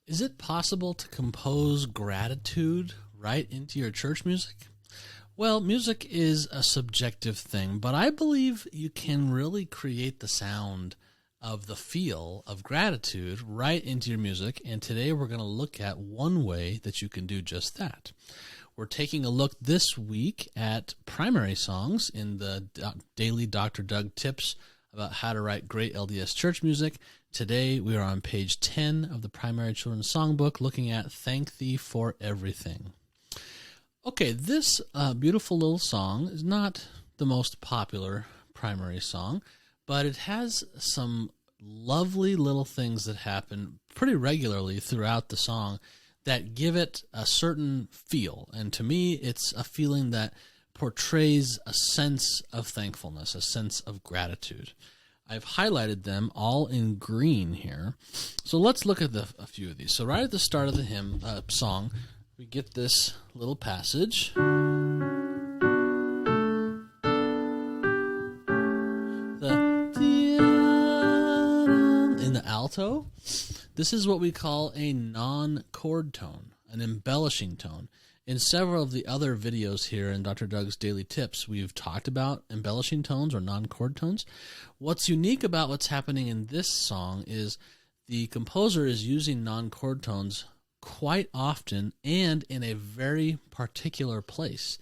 Is it possible to compose gratitude right into your church music? Well, music is a subjective thing, but I believe you can really create the sound of the feel of gratitude right into your music, and today we're going to look at one way that you can do just that. We're taking a look this week at primary songs in the daily Dr. Doug tips about how to write great LDS church music. Today we are on page 10 of the Primary Children's Songbook looking at Thank Thee for Everything. Okay, this beautiful little song is not the most popular primary song, but it has some lovely little things that happen pretty regularly throughout the song that give it a certain feel. And to me, it's a feeling that portrays a sense of thankfulness, a sense of gratitude. I've highlighted them all in green here. So let's look at a few of these. So right at the start of the song, we get this little passage. In the alto, this is what we call a non-chord tone, an embellishing tone. In several of the other videos here in Dr. Doug's Daily Tips, we've talked about embellishing tones or non-chord tones. What's unique about what's happening in this song is the composer is using non-chord tones quite often and in a very particular place,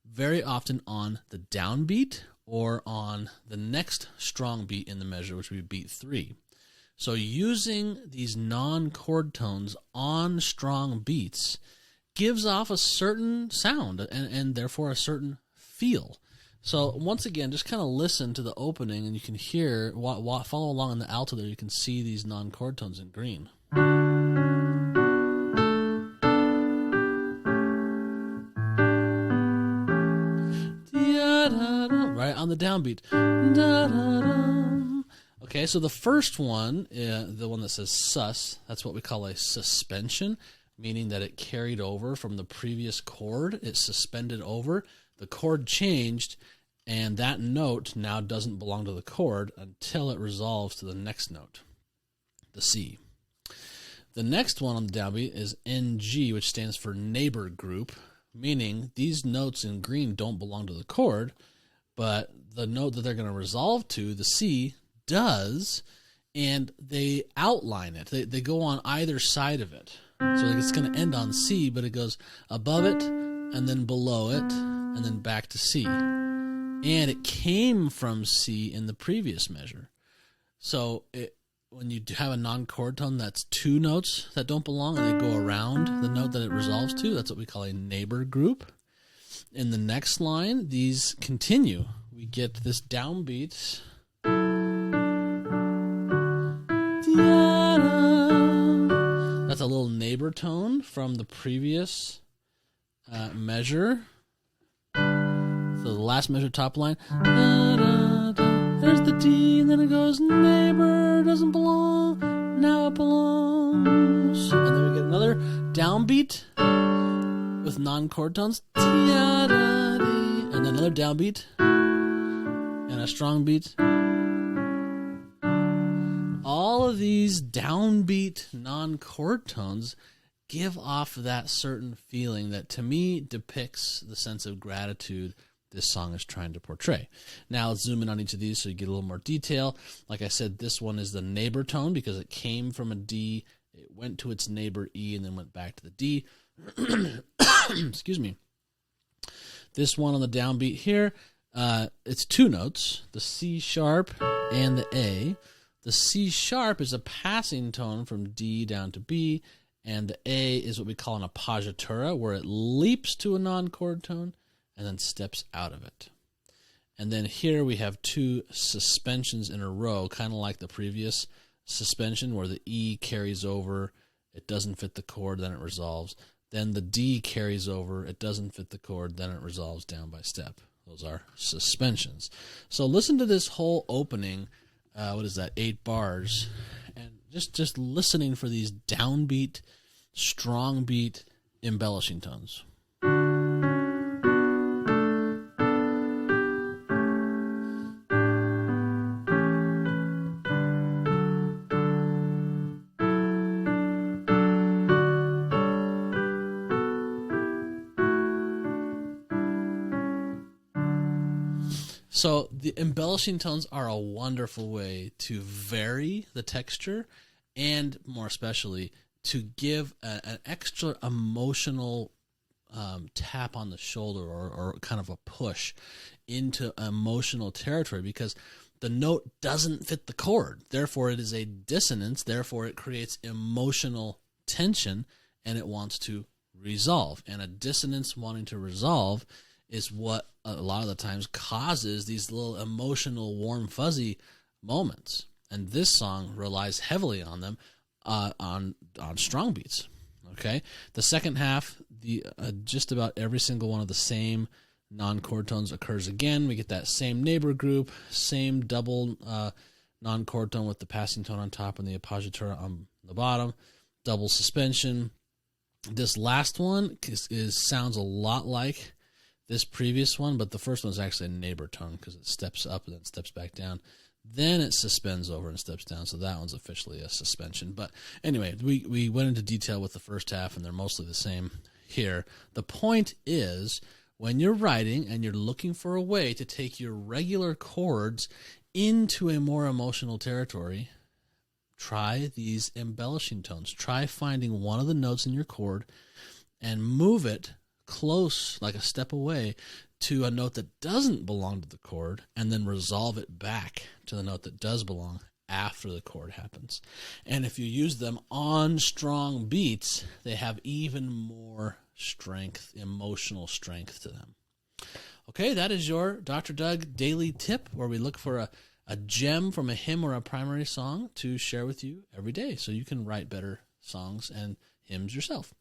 very often on the downbeat or on the next strong beat in the measure, which would be beat 3. So using these non-chord tones on strong beats gives off a certain sound and therefore a certain feel. So once again, just kind of listen to the opening and you can hear, follow along in the alto there, you can see these non-chord tones in green. Right on the downbeat. Okay, so the first one, the one that says sus, that's what we call a suspension, meaning that it carried over from the previous chord. It suspended over. The chord changed, and that note now doesn't belong to the chord until it resolves to the next note, the C. The next one on the downbeat is NG, which stands for neighbor group, meaning these notes in green don't belong to the chord, but the note that they're going to resolve to, the C, does, and they outline it. They go on either side of it. So it's going to end on C, but it goes above it, and then below it, and then back to C. And it came from C in the previous measure. So when you have a non-chord tone, that's two notes that don't belong, and they go around the note that it resolves to. That's what we call a neighbor group. In the next line, these continue. We get this downbeat. That's a little neighbor tone from the previous measure. So the last measure, top line. There's the D, and then it goes, neighbor doesn't belong, now it belongs. And then we get another downbeat with non-chord tones. And then another downbeat and a strong beat. All of these downbeat non-chord tones give off that certain feeling that to me depicts the sense of gratitude this song is trying to portray. Now let's zoom in on each of these so you get a little more detail. Like I said, this one is the neighbor tone because it came from a D, it went to its neighbor E, and then went back to the D. Excuse me. This one on the downbeat here, it's two notes, the C sharp and the A. The C sharp is a passing tone from D down to B, and the A is what we call an appoggiatura, where it leaps to a non-chord tone and then steps out of it. And then here we have two suspensions in a row, kind of like the previous suspension where the E carries over, it doesn't fit the chord, then it resolves. Then the D carries over, it doesn't fit the chord, then it resolves down by step. Those are suspensions. So listen to this whole opening. What is that, 8 bars, and just listening for these downbeat, strong beat, embellishing tones. So the embellishing tones are a wonderful way to vary the texture and, more especially, to give an extra emotional tap on the shoulder or kind of a push into emotional territory, because the note doesn't fit the chord. Therefore, it is a dissonance. Therefore, it creates emotional tension, and it wants to resolve. And a dissonance wanting to resolve is what a lot of the times causes these little emotional, warm, fuzzy moments. And this song relies heavily on them, on strong beats. Okay, the second half, just about every single one of the same non-chord tones occurs again. We get that same neighbor group, same double non-chord tone with the passing tone on top and the appoggiatura on the bottom, double suspension. This last one sounds a lot like this previous one, but the first one is actually a neighbor tone because it steps up and then steps back down. Then it suspends over and steps down, so that one's officially a suspension. But anyway, we went into detail with the first half, and they're mostly the same here. The point is, when you're writing and you're looking for a way to take your regular chords into a more emotional territory, try these embellishing tones. Try finding one of the notes in your chord and move it close, like a step away, to a note that doesn't belong to the chord, and then resolve it back to the note that does belong after the chord happens. And if you use them on strong beats, they have even more strength, emotional strength to them. Okay, that is your Dr. Doug daily tip, where we look for a gem from a hymn or a primary song to share with you every day so you can write better songs and hymns yourself.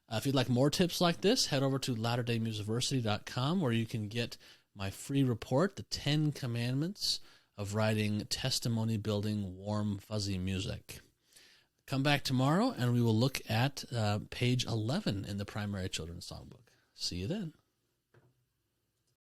If you'd like more tips like this, head over to latterdaymusiversity.com, where you can get my free report, The 10 Commandments of Writing Testimony-Building Warm, Fuzzy Music. Come back tomorrow, and we will look at page 11 in the Primary Children's Songbook. See you then.